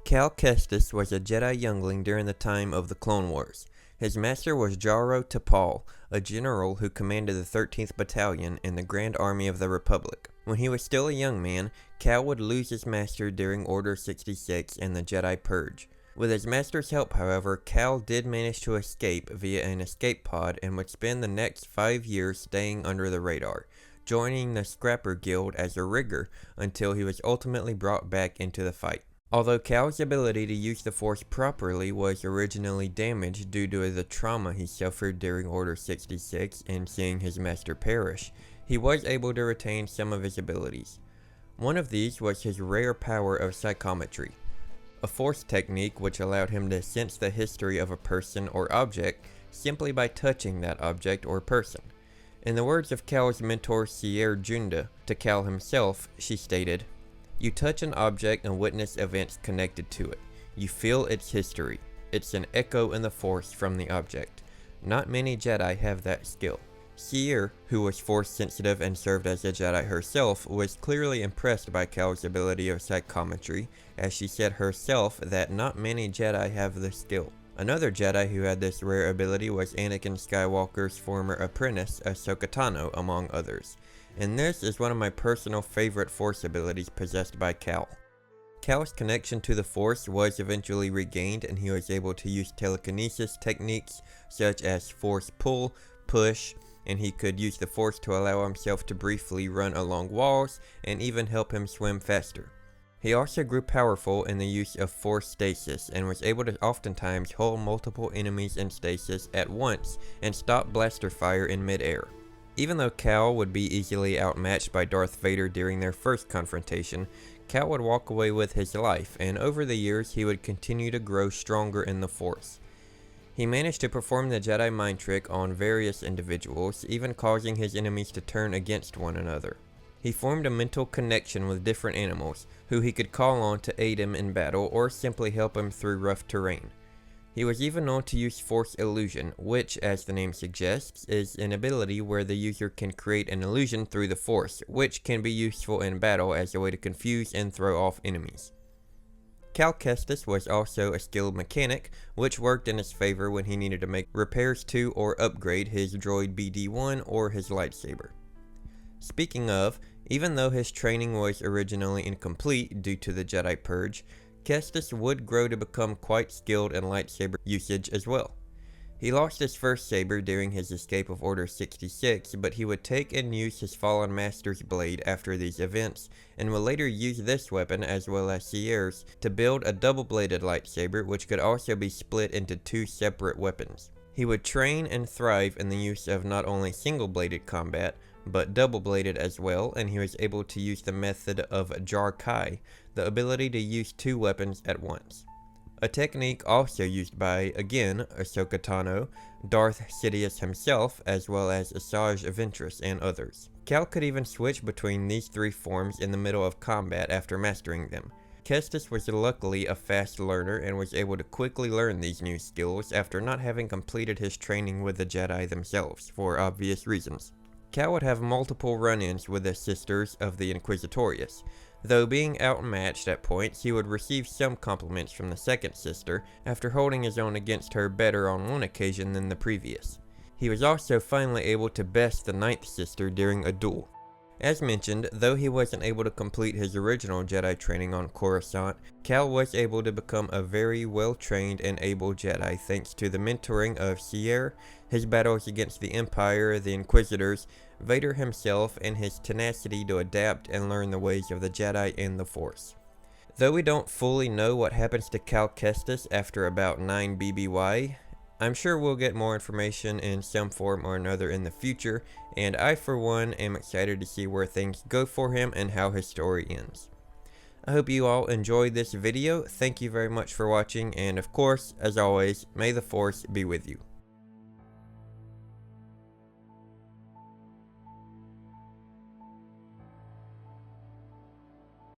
Cal Kestis was a Jedi youngling during the time of the Clone Wars. His master was Jaro Tapal, a general who commanded the 13th Battalion in the Grand Army of the Republic. When he was still a young man, Cal would lose his master during Order 66 and the Jedi Purge. With his master's help, however, Cal did manage to escape via an escape pod and would spend the next 5 years staying under the radar, joining the Scrapper Guild as a rigger until he was ultimately brought back into the fight. Although Cal's ability to use the Force properly was originally damaged due to the trauma he suffered during Order 66 and seeing his master perish, he was able to retain some of his abilities. One of these was his rare power of psychometry, a Force technique which allowed him to sense the history of a person or object simply by touching that object or person. In the words of Cal's mentor Sierra Junda to Cal himself, she stated, "You touch an object and witness events connected to it. You feel its history. It's an echo in the Force from the object. Not many Jedi have that skill." Sierra, who was Force sensitive and served as a Jedi herself, was clearly impressed by Cal's ability of psychometry, as she said herself that not many Jedi have the skill. Another Jedi who had this rare ability was Anakin Skywalker's former apprentice, Ahsoka Tano, among others. And this is one of my personal favorite Force abilities possessed by Cal. Cal's connection to the Force was eventually regained and he was able to use telekinesis techniques such as Force pull, push, and he could use the Force to allow himself to briefly run along walls and even help him swim faster. He also grew powerful in the use of Force stasis and was able to oftentimes hold multiple enemies in stasis at once and stop blaster fire in mid-air. Even though Cal would be easily outmatched by Darth Vader during their first confrontation, Cal would walk away with his life, and over the years he would continue to grow stronger in the Force. He managed to perform the Jedi mind trick on various individuals, even causing his enemies to turn against one another. He formed a mental connection with different animals, who he could call on to aid him in battle or simply help him through rough terrain. He was even known to use Force illusion, which, as the name suggests, is an ability where the user can create an illusion through the Force, which can be useful in battle as a way to confuse and throw off enemies. Cal Kestis was also a skilled mechanic, which worked in his favor when he needed to make repairs to or upgrade his droid BD-1 or his lightsaber. Speaking of, even though his training was originally incomplete due to the Jedi Purge, Kestis would grow to become quite skilled in lightsaber usage as well. He lost his first saber during his escape of Order 66, but he would take and use his fallen master's blade after these events, and would later use this weapon as well as Sierra's to build a double-bladed lightsaber which could also be split into two separate weapons. He would train and thrive in the use of not only single-bladed combat, but double-bladed as well, and he was able to use the method of Jar Kai, the ability to use two weapons at once. A technique also used by, again, Ahsoka Tano, Darth Sidious himself, as well as Asajj Ventress and others. Cal could even switch between these three forms in the middle of combat after mastering them. Kestis was luckily a fast learner and was able to quickly learn these new skills after not having completed his training with the Jedi themselves, for obvious reasons. Cal would have multiple run-ins with the Sisters of the Inquisitorius. Though being outmatched at points, he would receive some compliments from the second sister after holding his own against her better on one occasion than the previous. He was also finally able to best the ninth sister during a duel. As mentioned, though he wasn't able to complete his original Jedi training on Coruscant, Cal was able to become a very well-trained and able Jedi thanks to the mentoring of Sierra, his battles against the Empire, the Inquisitors, Vader himself, and his tenacity to adapt and learn the ways of the Jedi and the Force. Though we don't fully know what happens to Cal Kestis after about 9 BBY, I'm sure we'll get more information in some form or another in the future, and I for one am excited to see where things go for him and how his story ends. I hope you all enjoyed this video. Thank you very much for watching, and of course, as always, may the Force be with you.